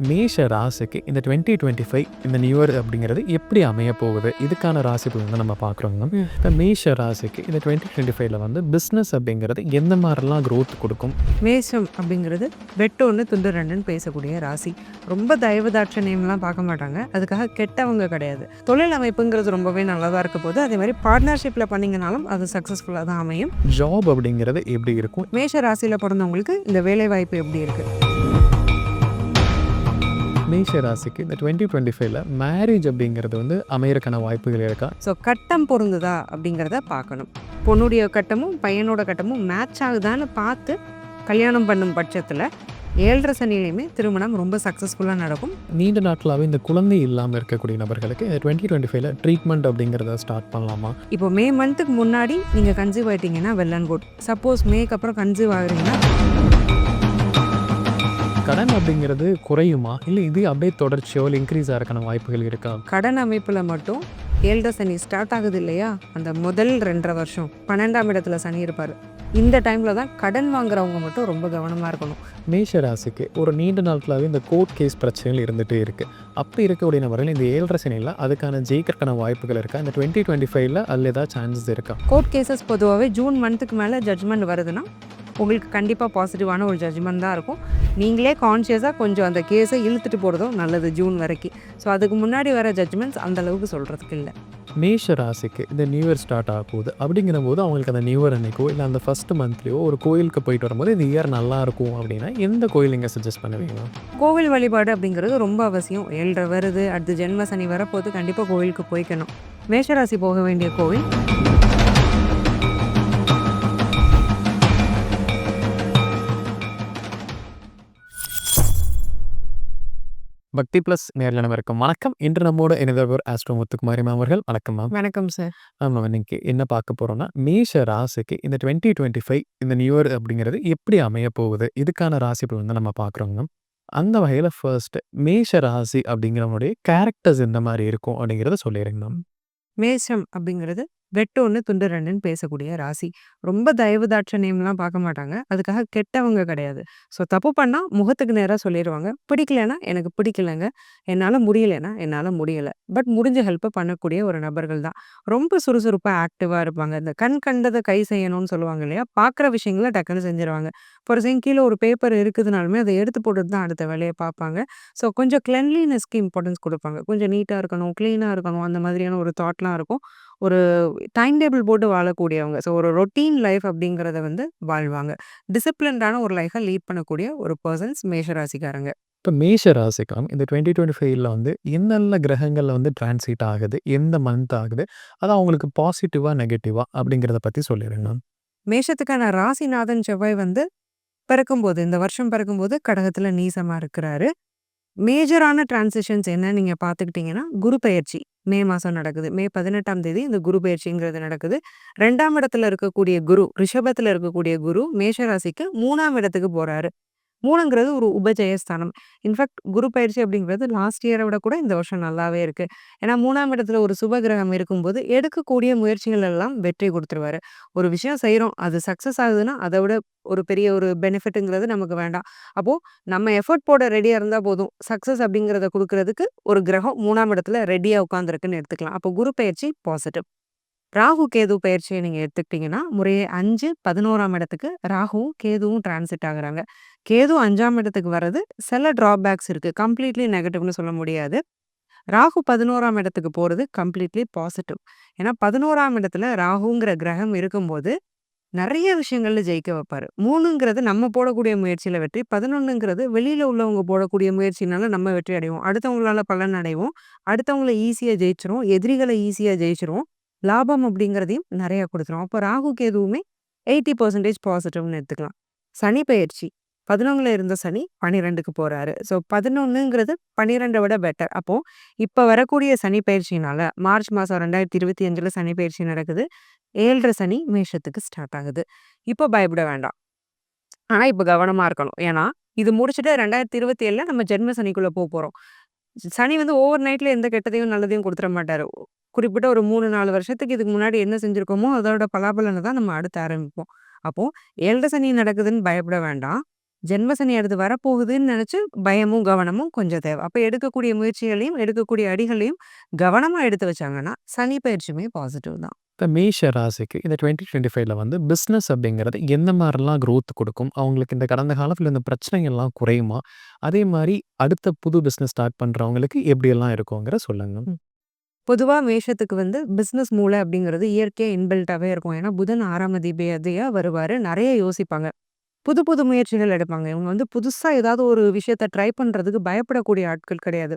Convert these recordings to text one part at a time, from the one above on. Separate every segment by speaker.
Speaker 1: மேஷ ராசிக்கு இந்த 2025 இந்த நியூ இயர் அப்படிங்கிறது எப்படி அமைய போகுது? இதுக்கான ராசி பலன் நம்ம பார்க்குறோங்க. இந்த மேஷ ராசிக்கு இந்த 2025ல வந்து பிஸ்னஸ் அப்படிங்கிறது எந்த மாதிரிலாம் க்ரோத் கொடுக்கும்?
Speaker 2: மேஷம் அப்படிங்கிறது வெட்டு ஒன்று துண்டு ரெண்டுன்னு பேசக்கூடிய ராசி. ரொம்ப தயவு தாட்சணியம்லாம் பார்க்க மாட்டாங்க. அதுக்காக கெட்டவங்க கிடையாது. தொழில் அமைப்புங்கிறது ரொம்பவே நல்லதாக இருக்க போது. அதே மாதிரி பார்ட்னர்ஷிப்பில் பண்ணிங்கனாலும் அது சக்ஸஸ்ஃபுல்லாக தான் அமையும்.
Speaker 1: ஜாப் அப்படிங்கிறது எப்படி இருக்கும்?
Speaker 2: மேஷ ராசியில் பிறந்தவங்களுக்கு இந்த வேலை வாய்ப்பு எப்படி இருக்குது?
Speaker 1: மேஷ ராசிக்கு இந்த 2025ல மேரேஜ் அப்படிங்கிறது வந்து அமையறக்கான வாய்ப்புகள் இருக்கா?
Speaker 2: ஸோ கட்டம் பொருந்துதா அப்படிங்கிறத பார்க்கணும். பொண்ணுடைய கட்டமும் பையனோட கட்டமும் மேட்ச் ஆகுதான்னு பார்த்து கல்யாணம் பண்ணும் பட்சத்தில் 7.5 சனிலையுமே திருமணம் ரொம்ப சக்ஸஸ்ஃபுல்லாக நடக்கும்.
Speaker 1: நீண்ட நாட்களாகவே இந்த குழந்தை இல்லாமல் இருக்கக்கூடிய நபர்களுக்கு இந்த 2025ல ட்ரீட்மெண்ட் அப்படிங்கிறத ஸ்டார்ட் பண்ணலாமா?
Speaker 2: இப்போ மே மந்த்துக்கு முன்னாடி நீங்கள் கன்சீவ் ஆகிட்டீங்கன்னா வெல் அண்ட் குட். சப்போஸ் மேக்கு அப்புறம் கன்சீவ் ஆகுறீங்கன்னா
Speaker 1: கடன் அப்படிங்கிறது குறையுமா, இல்லை இது அப்படியே தொடர்ச்சியோ இல்லை இன்க்ரீஸ் ஆகிறக்கான வாய்ப்புகள் இருக்கா?
Speaker 2: கடன் அமைப்பில் மட்டும் 7.5 சனி ஸ்டார்ட் ஆகுது இல்லையா, அந்த முதல் 2.5 வருஷம் 12ஆம் இடத்துல சனி இருப்பார். இந்த டைமில் தான் கடன் வாங்குறவங்க மட்டும் ரொம்ப கவனமாக இருக்கணும்.
Speaker 1: மேஷ ராசிக்கு ஒரு நீண்ட நாட்களாகவே இந்த கோர்ட் கேஸ் பிரச்சனைகள் இருந்துகிட்டே இருக்குது. அப்படி இருக்கக்கூடிய நபர்கள் இந்த 7.5 சனியில் அதுக்கான ஜெயிக்கிறதுக்கான வாய்ப்புகள் இருக்கா? இந்த 2025ல அதில் ஏதாவது சான்சஸ் இருக்கா?
Speaker 2: கோர்ட் கேசஸ் பொதுவாகவே ஜூன் மந்த்துக்கு மேலே ஜட்ஜ்மெண்ட் வருதுன்னா உங்களுக்கு கண்டிப்பாக பாசிட்டிவான ஒரு ஜட்ஜ்மெண்ட் தான் இருக்கும். நீங்களே கான்ஷியஸாக கொஞ்சம் அந்த கேஸை இழுத்துட்டு போகிறதும் நல்லது ஜூன் வரைக்கும். ஸோ அதுக்கு முன்னாடி வர ஜட்ஜ்மெண்ட்ஸ் அந்தளவுக்கு சொல்கிறதுக்கு இல்லை.
Speaker 1: மேஷ ராசிக்கு இந்த நியூ இயர் ஸ்டார்ட் ஆக போகுது அப்படிங்கிற போது அவங்களுக்கு அந்த நியூ இயர் அன்னைக்கோ இல்லை அந்த ஃபஸ்ட் மந்த்லேயோ ஒரு கோயிலுக்கு போயிட்டு வரும்போது இந்த இயர் நல்லா இருக்கும் அப்படின்னா எந்த கோயில் நீங்கள் சஜஸ்ட் பண்ணுவீங்க?
Speaker 2: கோவில் வழிபாடு அப்படிங்கிறது ரொம்ப அவசியம். 7.5 வருது, அடுத்து ஜென்ம சனி வரப்போது, கண்டிப்பாக கோவிலுக்கு போய்க்கணும். மேஷராசி போக வேண்டிய கோவில்
Speaker 1: பக்தி ப்ளஸ் நேரில் இருக்கும் வணக்கம். இன்று நம்மோட இணைந்தவர் ஆஸ்ட்ரோ முத்துக்குமாரி மேம் அவர்கள். வணக்கம் மேம்.
Speaker 2: வணக்கம் சார்.
Speaker 1: நம்ம இன்னைக்கு என்ன பார்க்க போகிறோம்னா, மேஷ ராசிக்கு இந்த 2025 இந்த நியூ இயர் அப்படிங்கிறது எப்படி அமைய போகுது? இதுக்கான ராசி பலன் தான் நம்ம பார்க்குறோங்க மேம். அந்த வகையில் ஃபர்ஸ்ட் மேஷ ராசி அப்படிங்கிறவனுடைய கேரக்டர்ஸ் எந்த மாதிரி இருக்கும் அப்படிங்கிறத சொல்லிடுங்க மேம்.
Speaker 2: மேஷம் அப்படிங்கிறது வெட்டு ஒன்று துண்டு ரெண்டுன்னு பேசக்கூடிய ராசி. ரொம்ப தயவு தாட்சணியம்லாம் பார்க்க மாட்டாங்க. அதுக்காக கெட்டவங்க கிடையாது. ஸோ தப்பு பண்ணால் முகத்துக்கு நேராக சொல்லிடுவாங்க. பிடிக்கலன்னா எனக்கு பிடிக்கலங்க, என்னால் முடியலைன்னா என்னால் முடியலை, பட் முடிஞ்ச ஹெல்ப்பை பண்ணக்கூடிய ஒரு நபர்கள் தான். ரொம்ப சுறுசுறுப்பாக ஆக்டிவாக இருப்பாங்க. இந்த கண் கண்டதை கை செய்யணும்னு சொல்லுவாங்க இல்லையா, பார்க்குற விஷயங்களை டக்குன்னு செஞ்சுருவாங்க. ஃபார் எக்ஸாம்பிள் கீழே ஒரு பேப்பர் இருக்குதுனாலுமே அதை எடுத்து போட்டுட்டு தான் அடுத்த வேலையை பார்ப்பாங்க. ஸோ கொஞ்சம் கிளென்லினஸ்க்கு இம்பார்ட்டன்ஸ் கொடுப்பாங்க. கொஞ்சம் நீட்டாக இருக்கணும், க்ளீனாக இருக்கணும், அந்த மாதிரியான ஒரு தாட்லாம் இருக்கும். ஒரு டைம் டேபிள் போட்டு வாழக்கூடியவங்க. ஸோ ஒரு ரொட்டீன் லைஃப் அப்படிங்கிறத வந்து வாழ்வாங்க. டிசிப்ளின்டான ஒரு லைஃபை லீட் பண்ணக்கூடிய ஒரு பர்சன்ஸ் மேஷராசிக்காரங்க.
Speaker 1: இப்போ மேஷ ராசிக்கான இந்த 2025ல வந்து என்னென்ன கிரகங்களில் வந்து டிரான்சிட் ஆகுது, எந்த மந்த் ஆகுது, அது அவங்களுக்கு பாசிட்டிவா நெகட்டிவா அப்படிங்கிறத பற்றி சொல்லிடுங்க.
Speaker 2: மேஷத்துக்கான ராசிநாதன் செவ்வாய் வந்து பிறக்கும்போது, இந்த வருஷம் பிறக்கும்போது கடகத்தில் நீசமாக இருக்கிறாரு. மேஜரான டிரான்சிஷன்ஸ் என்ன நீங்கள் பார்த்துக்கிட்டிங்கன்னா, குரு பெயர்ச்சி மே மாதம் நடக்குது. மே 18ஆம் தேதி இந்த குரு பெயர்ச்சிங்கிறது நடக்குது. 2ஆம் இடத்துல இருக்கக்கூடிய குரு, ரிஷபத்தில் இருக்கக்கூடிய குரு மேஷராசிக்கு 3ஆம் இடத்துக்கு போகிறாரு. 3ங்கிறது ஒரு உபஜயஸ்தானம். இன்ஃபேக்ட் குரு பயிற்சி அப்படிங்கிறது லாஸ்ட் இயரை விட கூட இந்த வருஷம் நல்லாவே இருக்குது. ஏன்னா 3ஆம் இடத்துல ஒரு சுபகிரகம் இருக்கும்போது எடுக்கக்கூடிய முயற்சிகள் எல்லாம் வெற்றி கொடுத்துருவாரு. ஒரு விஷயம் செய்கிறோம், அது சக்ஸஸ் ஆகுதுன்னா அதை விட ஒரு பெரிய ஒரு பெனிஃபிட்டுங்கிறது நமக்கு வேண்டாம். அப்போது நம்ம எஃபர்ட் போட ரெடியாக இருந்தால் போதும், சக்ஸஸ் அப்படிங்கிறத கொடுக்கறதுக்கு ஒரு கிரகம் 3ஆம் இடத்துல ரெடியாக உட்காந்துருக்குன்னு எடுத்துக்கலாம். அப்போ குரு பயிற்சி பாசிட்டிவ். ராகு கேது பயிற்சியை நீங்கள் எடுத்துக்கிட்டிங்கன்னா முறையே 5, 11ஆம் இடத்துக்கு ராகுவும் கேதுவும் டிரான்சிட் ஆகுறாங்க. கேது 5ஆம் இடத்துக்கு வர்றது சில ட்ராபேக்ஸ் இருக்குது. கம்ப்ளீட்லி நெகட்டிவ்னு சொல்ல முடியாது. ராகு 11ஆம் இடத்துக்கு போகிறது கம்ப்ளீட்லி பாசிட்டிவ். ஏன்னா 11ஆம் இடத்துல ராகுங்கிற கிரகம் இருக்கும்போது நிறைய விஷயங்கள்ல ஜெயிக்க வைப்பாரு. 3ங்கிறது நம்ம போடக்கூடிய முயற்சியில் வெற்றி, 11ங்கிறது வெளியில் உள்ளவங்க போடக்கூடிய முயற்சினால நம்ம வெற்றி அடைவோம், அடுத்தவங்களால பலன் அடைவோம், அடுத்தவங்களை ஈஸியாக ஜெயிச்சிரும், எதிரிகளை ஈஸியாக ஜெயிச்சிரும், லாபம் அப்படிங்கிறதையும் நிறையா கொடுத்துரும். அப்போ ராகு கேதுவுமே 80% பாசிட்டிவ்னு எடுத்துக்கலாம். சனி பயிற்சி 11ல் இருந்த சனி 12க்கு போகிறாரு. ஸோ 11ங்கிறது 12 விட பெட்டர். அப்போது இப்போ வரக்கூடிய சனி பயிற்சினால மார்ச் மாதம் 2025ல் சனி பயிற்சி நடக்குது. 7.5 சனி மேஷத்துக்கு ஸ்டார்ட் ஆகுது. இப்போ பயப்பட வேண்டாம், ஆனால் இப்போ கவனமாக இருக்கணும். ஏன்னா இது முடிச்சுட்டு 2027ல் நம்ம ஜென்ம சனிக்குள்ளே போகிறோம். சனி வந்து ஓவர் நைட்டில் எந்த கெட்டதையும் நல்லதையும் கொடுத்துட மாட்டார். குறிப்பிட்ட ஒரு 3-4 வருஷத்துக்கு இதுக்கு முன்னாடி என்ன செஞ்சுருக்கோமோ அதோட பலாபலனை தான் நம்ம அடுத்து ஆரம்பிப்போம். அப்போது 7.5 சனி நடக்குதுன்னு பயப்பட வேண்டாம். ஜென்மசனி அடுத்து வரப்போகுதுன்னு நினைச்சு பயமும் கவனமும் கொஞ்சம் தேவை. அப்ப எடுக்கக்கூடிய முயற்சிகளையும், எடுக்கக்கூடிய அடிகளையும் கவனமா எடுத்து வச்சாங்கன்னா, சனி பயிற்சியுமே பாசிட்டிவ் தான்.
Speaker 1: இப்ப மேஷ ராசிக்கு இந்த 2025ல வந்து பிசினஸ் அப்படிங்கிறது எந்த மாரிலாம் குரோத் குடுக்கும்? அவங்களுக்கு இந்த கடந்த காலத்துல இந்த பிரச்சனைகள்லாம் குறையுமா? அதே மாரி அடுத்த புது பிசினஸ் ஸ்டார்ட் பண்றவங்களுக்கு எப்படியெல்லாம் இருக்குங்கிறத சொல்லுங்க.
Speaker 2: ம். பொதுவா மேஷத்துக்கு வந்து பிசினஸ் மூளை அப்படிங்கிறது இயற்கையா இன்பில்ட்டாவே இருக்கும். ஏன்னா புதன் 6ஆம் அதிபதியா வருவாரு. நெறைய யோசிப்பாங்க. புது புது முயற்சிகள் எடுப்பாங்க. இவங்க வந்து புதுசா ஏதாவது ஒரு விஷயத்த ட்ரை பண்றதுக்கு பயப்படக்கூடிய ஆட்கள் கிடையாது.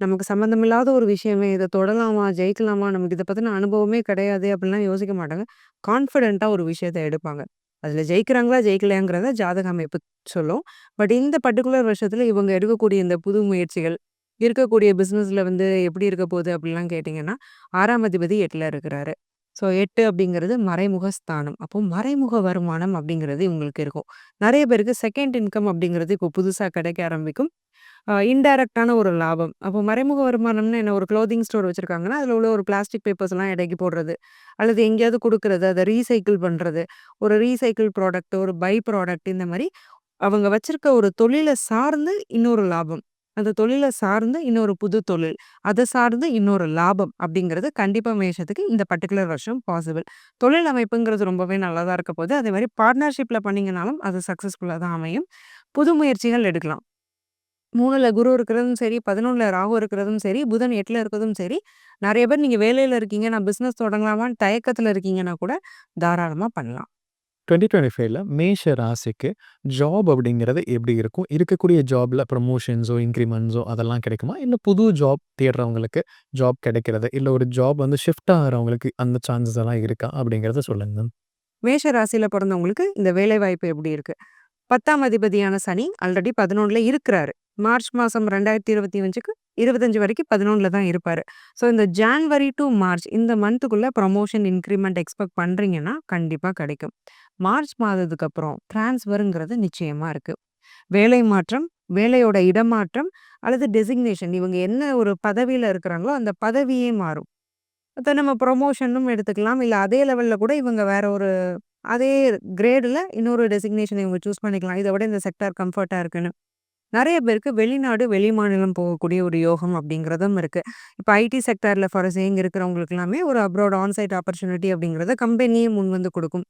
Speaker 2: நமக்கு சம்மந்தமில்லாத ஒரு விஷயமே இத தொடலாமா? ஜெயிக்கலாமா? நமக்கு இத பத்தின அனுபவமே கிடையாதே! அப்படிலாம் யோசிக்க மாட்டாங்க. கான்ஃபிடென்ட்டா ஒரு விஷயத்த எடுப்பாங்க. அதுல ஜெயிக்கிறாங்களா? ஜெயிக்கலையாங்கிறத ஜாதக அமைப்பு சொல்லும். பட் இந்த பர்ட்டிகுலர் வருஷத்துல இவங்க எடுக்கக்கூடிய இந்த புது முயற்சிகள், இருக்கக்கூடிய பிசினஸ்ல வந்து எப்படி இருக்க போகுது அப்படிலாம் கேட்டீங்கன்னா, 6ஆம் அதிபதி 8ல இருக்கிறாரு. ஸோ 8 அப்படிங்கிறது மறைமுக ஸ்தானம். அப்போ மறைமுக வருமானம் அப்படிங்கிறது இவங்களுக்கு இருக்கும். நெறைய பேருக்கு செகண்ட் இன்கம் அப்படிங்கிறது இப்போ புதுசா கிடைக்க ஆரம்பிக்கும். இன்டைரக்ட்டான ஒரு லாபம். அப்போ மறைமுக வருமானம்னு என்ன ஒரு க்ளோத்திங் ஸ்டோர் வச்சிருக்காங்கன்னா, அதில உள்ள ஒரு பிளாஸ்டிக் பேப்பர்ஸ்லாம் எடைக்கு போடுறது. அல்லது எங்கேயாவது குடுக்குறது, அத ரீசைக்கிள் பண்றது. ஒரு ரீசைக்கிள் ப்ராடக்ட், ஒரு பை ப்ராடக்ட் இந்த மாரி அவங்க வச்சிருக்க ஒரு தொழில சார்ந்து இன்னொரு லாபம். அந்த தொழில சார்ந்து இன்னொரு புது தொழில். அத சார்ந்து இன்னொரு லாபம் அப்படிங்கிறது கண்டிப்பா மேஷத்துக்கு இந்த பர்ட்டிகுலர் வருஷம் பாசிபிள். தொழில் அமைப்புங்கிறது ரொம்பவே நல்லா தான் இருக்க போது. அதே மாரி பார்ட்னர்ஷிப்ல பண்ணீங்கனாலும் அது சக்சஸ்ஃபுல்லா தான் அமையும். புது முயற்சிகள் எடுக்கலாம். 3ல குரு இருக்கிறதும் சரி, 11ல ராகு இருக்கிறதும் சரி, புதன் 8ல இருக்கிறதும் சரி, நெறைய பேர் நீங்க வேலையில இருக்கீங்க, நான் பிசினஸ் தொடங்கலாமான்னு தயக்கத்துல இருக்கீங்கன்னா கூட தாராளமா பண்ணலாம்.
Speaker 1: 2025ல மேஷ ராசிக்கு ஜாப் அப்படிங்கிறது எப்படி இருக்கும்? இருக்கக்கூடிய ஜாப்ல ப்ரமோஷன்ஸோ, இன்கிரிமெண்ட்ஸோ அதெல்லாம் கிடைக்குமா? இல்ல புது ஜாப் தேடுறவங்களுக்கு ஜாப் கிடைக்கிறது, இல்ல ஒரு ஜாப் வந்து ஷிஃப்ட் ஆகுறவங்களுக்கு அந்த சான்சஸ் எல்லாம் இருக்கா? அப்படிங்கிறத சொல்லுங்க.
Speaker 2: மேஷ ராசியில பொறந்தவங்களுக்கு இந்த வேலைவாய்ப்பு எப்படி இருக்கு? 10ஆம் அதிபதியான சனி ஆல்ரெடி 11ல இருக்கிறாரு. மார்ச் மாசம் 2025க்கு 25 வரைக்கும் 11ல தான் இருப்பாரு. ஸோ இந்த ஜான்வரி டூ மார்ச் இந்த மந்த்துக்குள்ள ப்ரமோஷன், இன்கிரிமெண்ட் எக்ஸ்பெக்ட் பண்றீங்கன்னா, கண்டிப்பா கிடைக்கும். மார்ச் மாதத்துக்கு அப்புறம் ட்ரான்ஸ்ஃபர்ங்கிறது நிச்சயமா இருக்கு. வேலை மாற்றம், வேலையோட இடமாற்றம் அல்லது டெசிக்னேஷன் இவங்க என்ன ஒரு பதவியில இருக்கிறாங்களோ, அந்த பதவியே மாறும். அத நம்ம ப்ரமோஷன்னும் எடுத்துக்கலாம். இல்ல அதே லெவல்ல கூட இவங்க வேற ஒரு அதே கிரேடுல இன்னொரு டெசிக்னேஷன் இவங்க சூஸ் பண்ணிக்கலாம். இத விட இந்த செக்டார் கம்ஃபர்ட்டா இருக்குன்னு. நெறைய பேருக்கு வெளிநாடு, வெளிமாநிலம் போகக்கூடிய ஒரு யோகம் அப்படிங்கிறதும் இருக்கு. இப்ப ஐடி செக்டார்ல ஃபார் சேயிங் இருக்கிறவங்களுக்கு எல்லாமே ஒரு அப்ராட் ஆன்சைட் ஆப்பர்ச்சுனிட்டி அப்படிங்கிறத கம்பெனியே முன் வந்து குடுக்கும்.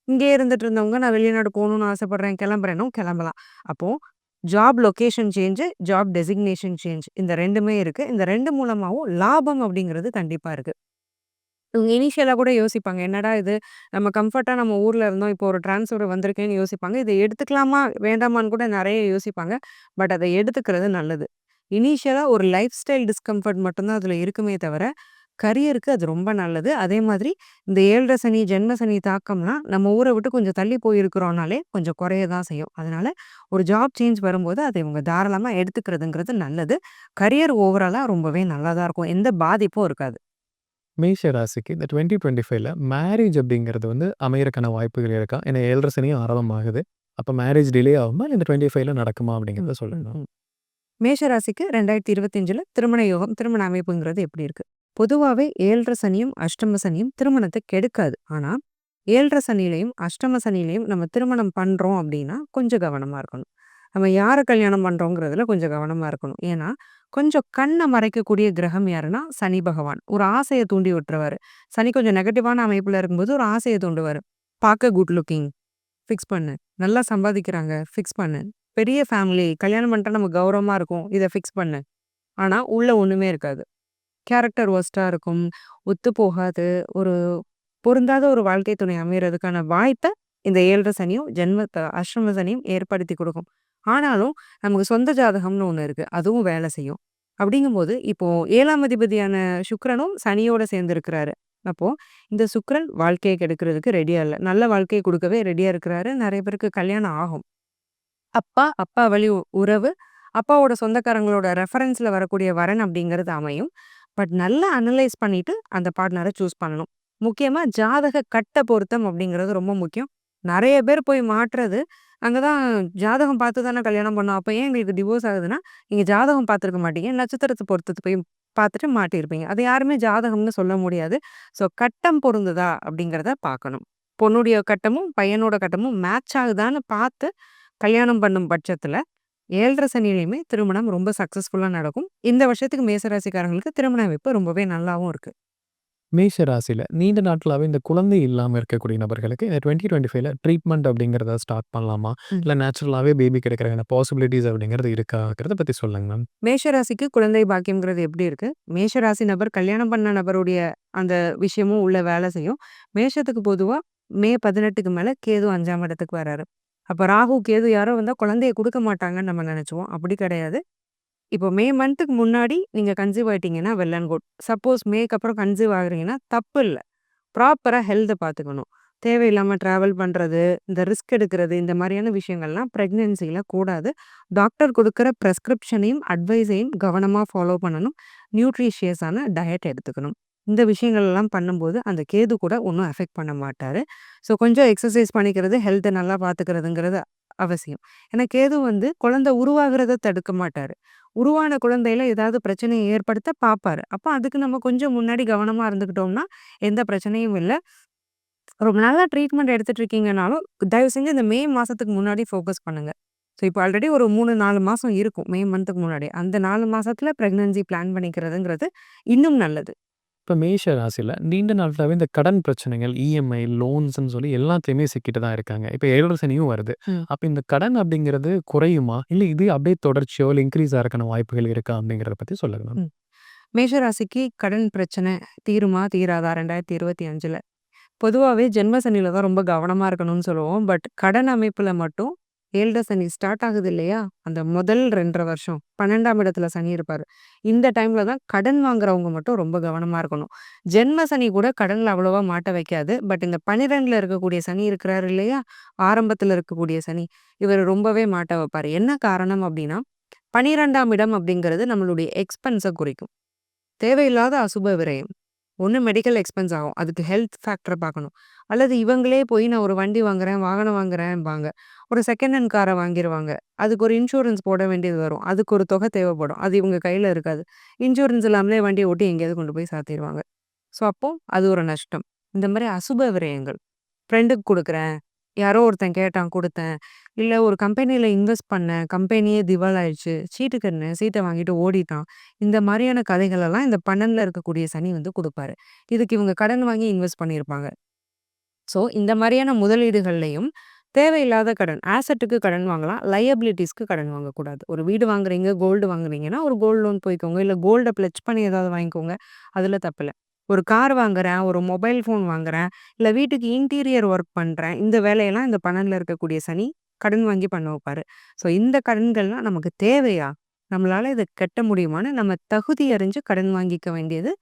Speaker 2: இங்கேயே இருந்துட்டு இருந்தவங்க நான் வெளிநாடு போணும்னு ஆசைப்படுறேன், கிளம்புறேன்னும் கிளம்பலாம். அப்போ job location change, job designation change இந்த 2மே இருக்கு. இந்த 2 மூலமாவும் லாபம் அப்படிங்கிறது கண்டிப்பா இருக்கு. இவங்க இனிஷியலா கூட யோசிப்பாங்க. என்னடா இது! நம்ம கம்ஃபர்ட்டா நம்ம ஊர்ல இருந்தோம். இப்போ ஒரு ட்ரான்ஸ்ஃபர் வந்திருக்கேன்னு யோசிப்பாங்க. இத எடுத்துக்கலாமா? வேண்டாமான்னு கூட நெறைய யோசிப்பாங்க. பட் அத எடுத்துக்கிறது நல்லது. இனிஷியலா ஒரு லைஃப் ஸ்டைல் டிஸ்கம்ஃபர்ட் மட்டும் தான் அதுல இருக்குமே தவிர, கரியருக்கு அது ரொம்ப நல்லது. அதே மாதிரி இந்த 7 சனி, ஜென்ம சனி தாக்கம்லாம் நம்ம ஊர விட்டு கொஞ்சம் தள்ளி போயிருக்கிறோம்னாலே கொஞ்சம் குறைய தான் செய்யும். அதனால ஒரு ஜாப் சேஞ்ச் வரும்போது அத இவங்க தாராளமா எடுத்துக்கிறதுங்கிறது நல்லது. கரியர் ஓவராலா ரொம்பவே நல்லா தான் இருக்கும். எந்த பாதிப்பும் இருக்காது.
Speaker 1: மேஷ ராசிக்கு இந்த 2025ல மேரேஜ் அப்படிங்கிறது வந்து அமையறக்கான வாய்ப்புகள் இருக்கா? ஏன்னா 7 சனியும் ஆரம்பமாகுது. அப்ப மேரேஜ் டிலே ஆகுமா? இல்ல இந்த 25ல நடக்குமா?
Speaker 2: ம்,
Speaker 1: அப்படிங்கிறத
Speaker 2: ம்,
Speaker 1: சொல்லுங்க.
Speaker 2: ம். மேஷ ராசிக்கு 2025ல திருமண யோகம், திருமண அமைப்புங்கிறது எப்படி இருக்கு? பொதுவாவே 7 சனியும், அஷ்டம சனியும் திருமணத்த கெடுக்காது. ஆனா, 7 சனியிலயும், அஷ்டம சனியிலயும் நம்ம திருமணம் பண்றோம் அப்படின்னா, கொஞ்சம் கவனமா இருக்கணும். நம்ம யார கல்யாணம் பண்றோங்கிறதுல கொஞ்சம் கவனமா இருக்கணும். ஏன்னா, கொஞ்சம் கண்ண மறைக்கக்கூடிய கிரகம் யாருன்னா, சனி பகவான். ஒரு ஆசைய தூண்டி விட்டுருவாரு. சனி கொஞ்சம் நெகட்டிவான அமைப்புல இருக்கும்போது ஒரு ஆசைய தூண்டுவாரு. "பாக்க குட் லுக்கிங் ஃபிக்ஸ் பண்ணு. நல்லா சம்பாதிக்கிறாங்க ஃபிக்ஸ் பண்ணு. பெரிய ஃபேமிலி கல்யாணம் பண்ணிட்டா நம்ம கௌரவமா இருக்கும். இத ஃபிக்ஸ் பண்ணு." ஆனா, உள்ள ஒண்ணுமே இருக்காது. கேரக்டர் வொர்ஸ்ட்டா இருக்கும். ஒத்து போகாது. ஒரு பொருந்தாத ஒரு வாழ்க்கை துணை அமையறதுக்கான வாய்ப்ப இந்த 7 சனியும், அஷ்டம சனியும் ஏற்படுத்தி குடுக்கும். ஆனாலும், நமக்கு சொந்த ஜாதகம்னு ஒண்ணு இருக்கு. அதுவும் வேலை செய்யும். அப்படிங்கும்போது, இப்போ 7ஆம் அதிபதியான சுக்கிரனும் சனியோட சேர்ந்து இருக்கிறாரு. அப்போ, இந்த சுக்கிரன் வாழ்க்கைய கெடுக்கிறதுக்கு ரெடியா இல்ல. நல்ல வாழ்க்கைய குடுக்கவே ரெடியா இருக்கிறாரு. நெறைய பேருக்கு கல்யாணம் ஆகும். அப்பா வழி உறவு, அப்பாவோட சொந்தக்காரங்களோட ரெஃபரன்ஸ்ல வரக்கூடிய வரன் அப்படிங்கிறது அமையும். பட் நல்லா அனலைஸ் பண்ணிட்டு அந்த பார்ட்னர சூஸ் பண்ணணும். முக்கியமா ஜாதக கட்ட பொருத்தம் அப்படிங்கிறது ரொம்ப முக்கியம். நெறைய பேர் போய் மாட்றது, அங்க தான் ஜாதகம் பார்த்து தானே கல்யாணம் பண்ணோம். அப்ப ஏன் எங்களுக்கு டிவோர்ஸ் ஆகுதுன்னா, நீங்க ஜாதகம் பார்த்துருக்க மாட்டீங்க. நட்சத்திரத்த பொருத்தத்த போய் பார்த்துட்டு மாட்டியிருப்பீங்க. அது யாருமே ஜாதகம்னு சொல்ல முடியாது. ஸோ கட்டம் பொருந்துதா அப்படிங்கிறத பார்க்கணும். பொண்ணுடைய கட்டமும், பையனோட கட்டமும் மேட்ச் ஆகுதான்னு பார்த்து கல்யாணம் பண்ணும் பட்சத்துல 7 சனியிலயுமே திருமணம் ரொம்ப சக்சஸ்ஃபுல்லா நடக்கும். இந்த வருஷத்துக்கு மேசராசிக்காரங்களுக்கு திருமண அமைப்பு ரொம்பவே நல்லாவும் இருக்கு.
Speaker 1: மேஷ ராசியில நீண்ட நாட்களாவே இந்த குழந்தை இல்லாம இருக்கக்கூடிய நபர்களுக்கு இந்த 2025ல ட்ரீட்மெண்ட் அப்படிங்கிறத ஸ்டார்ட் பண்ணலாமா?
Speaker 2: ம்.
Speaker 1: இல்ல நேச்சுரலாவே பேபி கிடைக்கிறக்கான பாசிபிலிட்டீஸ் அப்படிங்கிறது இருக்காங்கிறத பத்தி சொல்லுங்க மேம்.
Speaker 2: மேஷராசிக்கு குழந்தை பாக்கியம்ங்கிறது எப்படி இருக்கு? மேஷராசி நபர் கல்யாணம் பண்ண நபருடைய அந்த விஷயமும் உள்ள வேலை செய்யும். மேஷத்துக்கு பொதுவா மே 18க்கு மேல கேது 5ஆம் இடத்துக்கு வராரு. அப்ப ராகு, கேது யாரோ வந்தா குழந்தைய குடுக்க மாட்டாங்கன்னு நம்ம நெனைச்சுவோம். அப்படி கிடையாது. இப்போ மே மந்த்துக்கு முன்னாடி நீங்க கன்சீவ் ஆயிட்டீங்கன்னா வெல் அண்ட் குட். சப்போஸ் மேக்கு அப்புறம் கன்சீவ் ஆகுறீங்கன்னா தப்பு இல்ல. ப்ராப்பரா ஹெல்த்த பார்த்துக்கணும். தேவையில்லாம டிராவல் பண்றது, இந்த ரிஸ்க் எடுக்கிறது, இந்த மாரியான விஷயங்கள்லாம் பிரெக்னன்சில கூடாது. டாக்டர் குடுக்குற பிரிஸ்கிரிப்ஷனையும், அட்வைஸையும் கவனமா ஃபாலோ பண்ணணும். நியூட்ரிஷியஸான டயட் எடுத்துக்கணும். இந்த விஷயங்கள் எல்லாம் பண்ணும்போது, அந்த கேது கூட ஒண்ணும் அஃபெக்ட் பண்ண மாட்டாரு. ஸோ கொஞ்சம் எக்சர்சைஸ் பண்ணிக்கிறது, ஹெல்த்த நல்லா பார்த்துக்கிறதுங்கிறது அவசியம். ஏன்னா கேது வந்து குழந்தை உருவாகுறத தடுக்க மாட்டாரு. உருவான குழந்தையில ஏதாவது பிரச்சனைய ஏற்படுத்த பார்ப்பாரு. அப்ப அதுக்கு நம்ம கொஞ்சம் முன்னாடி கவனமா இருந்துக்கிட்டோம்னா, எந்த பிரச்சனையும் இல்ல. ரொம்ப நாளா ட்ரீட்மெண்ட் எடுத்துட்டு இருக்கீங்கனாலும், தயவு செஞ்சு இந்த மே மாசத்துக்கு முன்னாடி ஃபோக்கஸ் பண்ணுங்க. ஸோ இப்போ ஆல்ரெடி ஒரு 3, 4 மாசம் இருக்கும். மே மந்த்துக்கு முன்னாடி. அந்த 4 மாசத்துல பிரெக்னன்சி பிளான் பண்ணிக்கிறதுங்கிறது இன்னும் நல்லது.
Speaker 1: இப்ப மேஷ ராசியில நீண்ட நாட்களாவே இந்த கடன் பிரச்சனைகள், இஎம்ஐ, லோன்ஸ்ன்னு சொல்லி எல்லாத்துலயுமே சிக்கிட்டு தான் இருக்காங்க. இப்ப 7 சனியும் வருது.
Speaker 2: ம்.
Speaker 1: அப்ப இந்த கடன் அப்படிங்கிறது குறையுமா? இல்ல இது அப்படியே தொடர்ச்சியோ இல்ல இன்கிரீஸ் ஆறக்கான வாய்ப்புகள் இருக்கா? அப்படிங்கிறத பத்தி சொல்லுங்க மேம்.
Speaker 2: ம். மேஷ ராசிக்கு கடன் பிரச்சனை தீருமா? தீராதா? 2025ல? பொதுவாவே ஜென்ம சனியில தான் ரொம்ப கவனமா இருக்கணும்னு சொல்லுவோம். பட் கடன் அமைப்புல மட்டும் 7 சனி ஸ்டார்ட் ஆகுது இல்லையா? அந்த முதல் 2 1/2 வருஷம் 12ஆம் இடத்துல சனி இருப்பாரு. இந்த டைம்ல தான் கடன் வாங்குறவங்க மட்டும் ரொம்ப கவனமா இருக்கணும். ஜென்ம சனி கூட கடன்ல அவ்வளவா மாட்ட வைக்காது. பட் இந்த 12ல இருக்கக்கூடிய சனி இருக்கிறாரு இல்லையா? ஆரம்பத்துல இருக்கக்கூடிய சனி, இவரு ரொம்பவே மாட்ட வைப்பாரு. என்ன காரணம் அப்டின்னா, 12ஆம் இடம் அப்படிங்கிறது நம்மளுடைய எக்ஸ்பென்ஸ குறிக்கும். தேவையில்லாத அசுப விரயம். ஒண்ணு மெடிக்கல் எக்ஸ்பென்ஸ் ஆகும். அதுக்கு ஹெல்த் ஃபேக்டர பார்க்கணும். அல்லது இவங்களே போய் நான் ஒரு வண்டி வாங்குறேன், வாகனம் வாங்குறேன்பாங்க. ஒரு செகண்ட் ஹேண்ட் கார வாங்கிருவாங்க. அதுக்கு ஒரு இன்சூரன்ஸ் போட வேண்டியது வரும். அதுக்கு ஒரு தொகை தேவைப்படும். அது இவங்க கையில இருக்காது. இன்சூரன்ஸ் இல்லாமலே வண்டிய ஓட்டி எங்கேயாவது கொண்டு போய் சாத்திருவாங்க. ஸோ அப்போ அது ஒரு நஷ்டம். இந்த மாரி அசுப விரயங்கள். ஃப்ரெண்டுக்கு குடுக்குறேன். யாரோ ஒருத்தன் கேட்டான் குடுத்தேன். இல்ல ஒரு கம்பெனில இன்வெஸ்ட் பண்ணேன். கம்பெனியே திவாலாயிடுச்சு. சீட்டு கட்டினேன். சீட்ட வாங்கிட்டு ஓடிட்டான். இந்த மாரியான கதைகளெல்லாம் இந்த 12ல இருக்கக்கூடிய சனி வந்து குடுப்பாரு. இதுக்கு இவங்க கடன் வாங்கி இன்வெஸ்ட் பண்ணியிருப்பாங்க. ஸோ இந்த மாரியான முதலீடுகள்லயும் தேவையில்லாத கடன், ஆசெட்டுக்கு கடன் வாங்கலாம். லயபிலிட்டீஸ்க்கு கடன் வாங்கக்கூடாது. ஒரு வீடு வாங்குறீங்க, கோல்டு வாங்குறீங்கன்னா, ஒரு கோல்ட் லோன் போய்க்கோங்க. இல்ல கோல்ட பிளெட்ஜ் பண்ணி ஏதாவது வாங்கிக்கோங்க. அதுல தப்பில்ல. ஒரு கார் வாங்குறேன், ஒரு மொபைல் ஃபோன் வாங்குறேன், இல்ல வீட்டுக்கு இன்டீரியர் ஒர்க் பண்றேன். இந்த வேலையெல்லாம் இந்த 12ல இருக்கக்கூடிய சனி கடன் வாங்கி பண்ண வைப்பாரு. ஸோ இந்த கடன்கள்லாம் நமக்கு தேவையா? நம்மளால இத கட்ட முடியுமான்னு நம்ம தகுதி அறிஞ்சு கடன் வாங்கிக்க வேண்டியது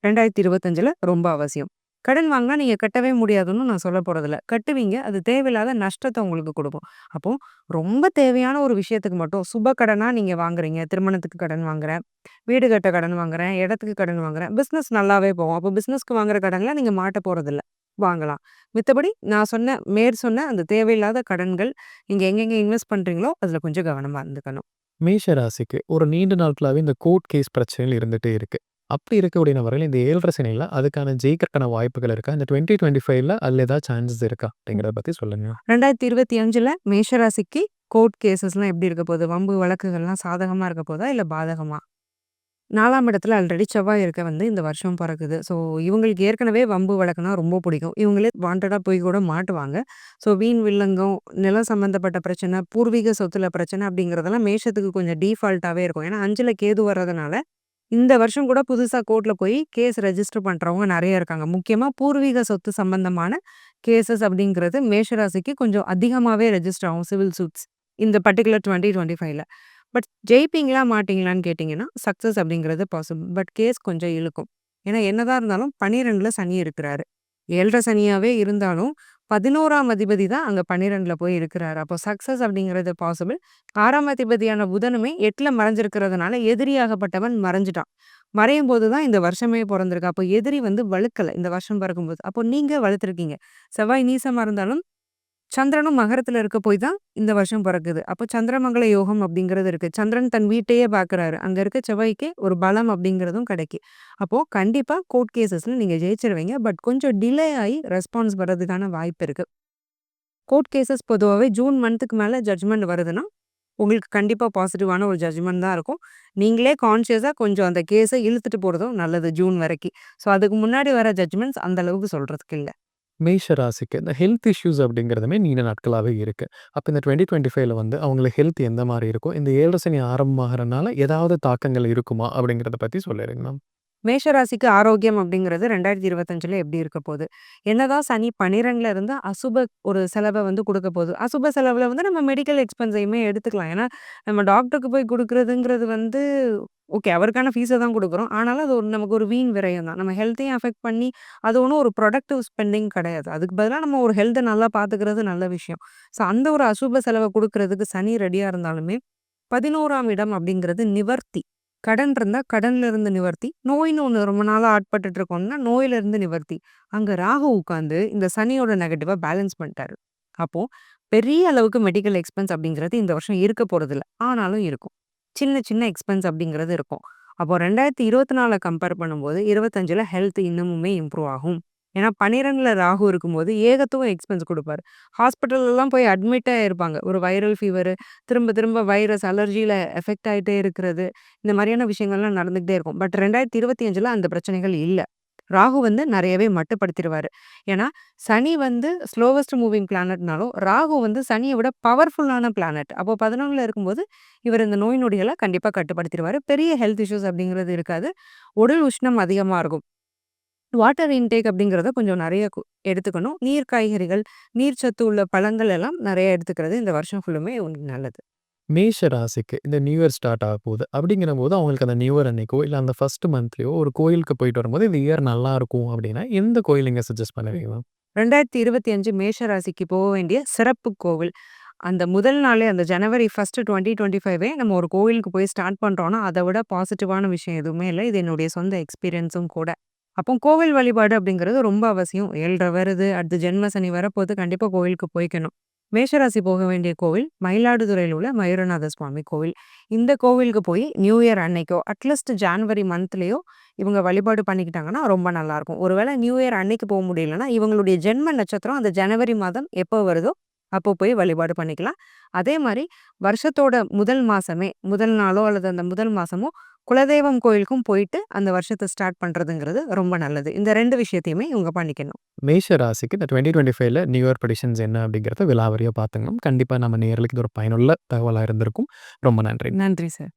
Speaker 2: 2025ல ரொம்ப அவசியம். கடன் வாங்குனா நீங்க கட்டவே முடியாதுன்னு நான் சொல்ல போறதில்ல. கட்டுவீங்க. அது தேவையில்லாத நஷ்டத்த உங்களுக்கு குடுக்கும். அப்போ ரொம்ப தேவையான ஒரு விஷயத்துக்கு மட்டும் சுப கடனா நீங்க வாங்குறீங்க. திருமணத்துக்கு கடன் வாங்குறேன், வீடு கட்ட கடன் வாங்குறேன், இடத்துக்கு கடன் வாங்குறேன். பிசினஸ் நல்லாவே போகும். அப்போ பிசினஸ்க்கு வாங்குற கடன்ல நீங்க மாட்ட போறதில்ல. வாங்கலாம். மித்தபடி நான் சொன்ன மேற்சொன்ன அந்த தேவையில்லாத கடன்கள் நீங்க எங்கெங்க இன்வெஸ்ட் பண்றீங்களோ, அதுல கொஞ்சம் கவனமா இருந்துக்கணும்.
Speaker 1: மேஷ ராசிக்கு ஒரு நீண்ட நாட்களாவே இந்த கோர்ட் கேஸ் பிரச்சனைகள் இருந்துட்டே இருக்கு. அப்படி இருக்கக்கூடிய நபர்கள் இந்த 7 சனியில அதுக்கான ஜெயிக்கிறக்கான வாய்ப்புகள் இருக்கா? இந்த 2025ல அதுல ஏதாவது சான்சஸ் இருக்கா? அப்படிங்கிறத பத்தி சொல்லுங்க.
Speaker 2: 2025ல மேஷராசிக்கு கோர்ட் கேஸஸ்லாம் எப்படி இருக்க போகுது? வம்பு வழக்குகள்லாம் சாதகமா இருக்க போதா? இல்ல பாதகமா? 4ஆம் இடத்துல ஆல்ரெடி செவ்வாய் இருக்க வந்து இந்த வருஷம் பொறக்குது. ஸோ இவங்களுக்கு ஏற்கனவே வம்பு வழக்குனா ரொம்ப பிடிக்கும். இவங்களே வாண்டடா போய் கூட மாட்டுவாங்க. ஸோ வீண் வில்லங்கம், நிலம் சம்மந்தப்பட்ட பிரச்சனை, பூர்வீக சொத்துல பிரச்சனை அப்படிங்கிறதெல்லாம் மேஷத்துக்கு கொஞ்சம் டீஃபால்ட்டாவே இருக்கும். ஏன்னா 5ல கேது வர்றதுனால, இந்த வருஷம் கூட புதுசா கோர்ட்ல போய் கேஸ் ரெஜிஸ்டர் பண்றவங்க நெறைய இருக்காங்க. முக்கியமா பூர்வீக சொத்து சம்பந்தமான கேஸஸ் அப்படிங்கிறது மேஷராசிக்கு கொஞ்சம் அதிகமாவே ரெஜிஸ்டர் ஆகும் சிவில் சூட்ஸ். இந்த பர்ட்டிகுலர் 2025ல. பட் ஜெயிப்பீங்களா? மாட்டீங்களான்னு கேட்டீங்கன்னா, சக்சஸ் அப்படிங்கிறது பாசிபிள். பட் கேஸ் கொஞ்சம் இழுக்கும். ஏன்னா என்னதான் இருந்தாலும் 12ல சனி இருக்கிறாரு. 7 சனியாவே இருந்தாலும் 11ஆம் அதிபதி தான் அங்க 12ல போய் இருக்கிறாரு. அப்போ சக்சஸ் அப்படிங்கிறது பாசிபிள். 6ஆம் அதிபதியான புதனுமே 8ல மறைஞ்சிருக்கிறதுனால எதிரியாகப்பட்டவன் மறைஞ்சுட்டான். மறையும்போது தான் இந்த வருஷமே பொறந்திருக்கு. அப்போ எதிரி வந்து வலுக்கல இந்த வருஷம் பிறக்கும்போது. அப்போ நீங்க வலுத்திருக்கீங்க. செவ்வாய் நீசமா இருந்தாலும் சந்திரனும் மகரத்துல இருக்க போய் தான் இந்த வருஷம் பிறக்குது. அப்போ சந்திரமங்கல யோகம் அப்படிங்கிறது இருக்கு. சந்திரன் தன் வீட்டையே பார்க்குறாரு. அங்க இருக்க செவ்வாய்க்கு ஒரு பலம் அப்படிங்கிறதும் கிடைக்கும். அப்போ கண்டிப்பா கோர்ட் கேஸஸ்ல நீங்க ஜெயிச்சிருவீங்க. பட் கொஞ்சம் டிலே ஆயி ரெஸ்பான்ஸ் வர்றதுக்கான வாய்ப்பு இருக்கு. கோர்ட் கேஸஸ் பொதுவாவே ஜூன் மந்த்துக்கு மேல ஜட்ஜ்மெண்ட் வருதுன்னா, உங்களுக்கு கண்டிப்பா பாசிட்டிவான ஒரு ஜட்ஜ்மெண்ட் தான் இருக்கும். நீங்களே கான்ஷியஸா கொஞ்சம் அந்த கேஸ இழுத்துட்டு போறதும் நல்லது ஜூன் வரைக்கும். ஸோ அதுக்கு முன்னாடி வர ஜட்ஜ்மெண்ட்ஸ் அந்த அளவுக்கு சொல்றதுக்கு இல்ல.
Speaker 1: மேஷ ராசிக்கு இந்த ஹெல்த் இஷ்யூஸ் அப்படிங்கிறதுமே நீண்ட நாட்களாவே இருக்கு. அப்ப இந்த 2025ல வந்து அவங்களுக்கு ஹெல்த் எந்த மாரி இருக்கும்? இந்த 7 சனி ஆரம்பமாகறனால ஏதாவது தாக்கங்கள் இருக்குமா? அப்படிங்கிறத பத்தி சொல்லிருங்க மேம்.
Speaker 2: மேஷராசிக்கு ஆரோக்கியம் அப்படிங்கிறது 2025ல எப்படி இருக்க போகுது? என்னதான் சனி 12ல இருந்து அசுப ஒரு செலவ வந்து குடுக்க போகுது. அசுப செலவுல வந்து நம்ம மெடிக்கல் எக்ஸ்பென்ஸையுமே எடுத்துக்கலாம். ஏன்னா, நம்ம டாக்டருக்கு போய் குடுக்குறதுங்கிறது வந்து ஓகே. அவருக்கான ஃபீஸ தான் குடுக்குறோம். ஆனாலும் அது ஒரு நமக்கு ஒரு வீண் விரயம் தான். நம்ம ஹெல்த்தையும் அஃபெக்ட் பண்ணி, அது ஒண்ணும் ஒரு ப்ரொடக்டிவ் ஸ்பெண்டிங் கிடையாது. அதுக்கு பதிலா நம்ம ஒரு ஹெல்த்த நல்லா பார்த்துக்கிறது நல்ல விஷயம். ஸோ அந்த ஒரு அசுப செலவ குடுக்குறதுக்கு சனி ரெடியா இருந்தாலுமே, 11ஆம் இடம் அப்படிங்கிறது நிவர்த்தி. கடன் இருந்தா கடன்ல இருந்து நிவர்த்தி. நோய்ன்னு ஒண்ணு ரொம்ப நாளா ஆட்பட்டுட்டு இருக்கோம்னா, நோயில இருந்து நிவர்த்தி. அங்க ராகு உட்கார்ந்து இந்த சனியோட நெகட்டிவா பேலன்ஸ் பண்ணிட்டாரு. அப்போ பெரிய அளவுக்கு மெடிக்கல் எக்ஸ்பென்ஸ் அப்படிங்கிறது இந்த வருஷம் இருக்க போறதில்ல. ஆனாலும் இருக்கும். சின்ன சின்ன எக்ஸ்பென்ஸ் அப்படிங்கிறது இருக்கும். அப்போ 2024 கம்பேர் பண்ணும்போது 25ல ஹெல்த் இன்னமுமே இம்ப்ரூவ் ஆகும். ஏன்னா 12ல ராகு இருக்கும்போது ஏகத்துவ எக்ஸ்பென்ஸ் குடுப்பாரு. ஹாஸ்பிட்டல்லலாம் போய் அட்மிட் ஆயிருப்பாங்க. ஒரு வைரல் ஃபீவரு, திரும்ப திரும்ப வைரஸ் அலர்ஜியில எஃபெக்ட் ஆயிட்டே இருக்கிறது. இந்த மாரியான விஷயங்கள்லாம் நடந்துகிட்டே இருக்கும். பட் 2025ல அந்த பிரச்சனைகள் இல்ல. ராகு வந்து நெறையவே மட்டுப்படுத்திருவாரு. ஏன்னா, சனி வந்து ஸ்லோவஸ்ட் மூவிங் பிளானட்னாலும், ராகு வந்து சனிய விட பவர்ஃபுல்லான பிளானட். அப்போ 11ல இருக்கும்போது, இவர் இந்த நோய் நொடிகள கண்டிப்பா கட்டுப்படுத்திருவாரு. பெரிய ஹெல்த் இஷ்யூஸ் அப்படிங்கிறது இருக்காது. உடல் உஷ்ணம் அதிகமா இருக்கும். வாட்டர் இன்டேக் அப்படிங்கிறத கொஞ்சம் நெறைய எடுத்துக்கணும். நீர் காய்கறிகள், நீர் சத்து உள்ள பழங்கள் எல்லாம் நெறைய எடுத்துக்கிறது இந்த வருஷம் ஃபுல்லுமே உங்களுக்கு நல்லது.
Speaker 1: மேஷ ராசிக்கு இந்த நியூ இயர் ஸ்டார்ட் ஆகப்போகுது. அப்படிங்கிறபோது அவங்களுக்கு அந்த நியூ இயர் அன்னைக்கோ, இல்ல அந்த ஃபர்ஸ்ட் மந்த்லயோ ஒரு கோயிலுக்கு போயிட்டு வரும்போது, இந்த இயர் நல்லாருக்கும் அப்படின்னா, எந்த கோயில் நீங்க சஜெஸ்ட் பண்ணுவீங்க மேம்?
Speaker 2: 2025 மேஷ ராசிக்கு போக வேண்டிய சிறப்பு கோவில். அந்த முதல் நாளே அந்த ஜனவரி 1 2025 நம்ம ஒரு கோயிலுக்கு போய் ஸ்டார்ட் பண்றோம்னா, அத விட பாசிட்டிவான விஷயம் எதுவுமே இல்ல. இது என்னுடைய சொந்த எக்ஸ்பீரியன்ஸும் கூட. அப்போ கோவில் வழிபாடு அப்படிங்கிறது ரொம்ப அவசியம். 7:30 வருது. அடுத்து ஜென்ம சனி வரப்போது. கண்டிப்பா கோவிலுக்கு போய்க்கணும். மேஷராசி போக வேண்டிய கோவில் மயிலாடுதுறையில உள்ள மயூரநாத சுவாமி கோவில். இந்த கோவிலுக்கு போய் நியூ இயர் அன்னைக்கோ, அட்லீஸ்ட் ஜான்வரி மந்த்லயோ இவங்க வழிபாடு பண்ணிக்கிட்டாங்கன்னா ரொம்ப நல்லாயிருக்கும். ஒருவேளை நியூ இயர் அன்னைக்கு போ முடியலன்னா, இவங்களுடைய ஜென்ம நட்சத்திரம் அந்த ஜனவரி மாதம் எப்போ வருதோ, அப்போ போய் வழிபாடு பண்ணிக்கலாம். அதே மாரி வருஷத்தோட முதல் மாசமே, முதல் நாளோ அல்லது அந்த முதல் மாசமோ குலதெய்வம் கோயிலுக்கும் போயிட்டு அந்த வருஷத்த ஸ்டார்ட் பண்றதுங்கிறது ரொம்ப நல்லது. இந்த 2 விஷயத்தையுமே இவங்க பண்ணிக்கணும்.
Speaker 1: மேஷ ராசிக்கு இந்த 2025ல நியூ இயர் ப்ரெடிக்ஷன்ஸ் என்ன அப்படிங்கிறத விலாவாரியா பார்த்துங்க மேம். கண்டிப்பா நம்ம நேயர்களுக்கு இது ஒரு பயனுள்ள தகவலா இருந்திருக்கும். ரொம்ப நன்றி.
Speaker 2: நன்றி சார்.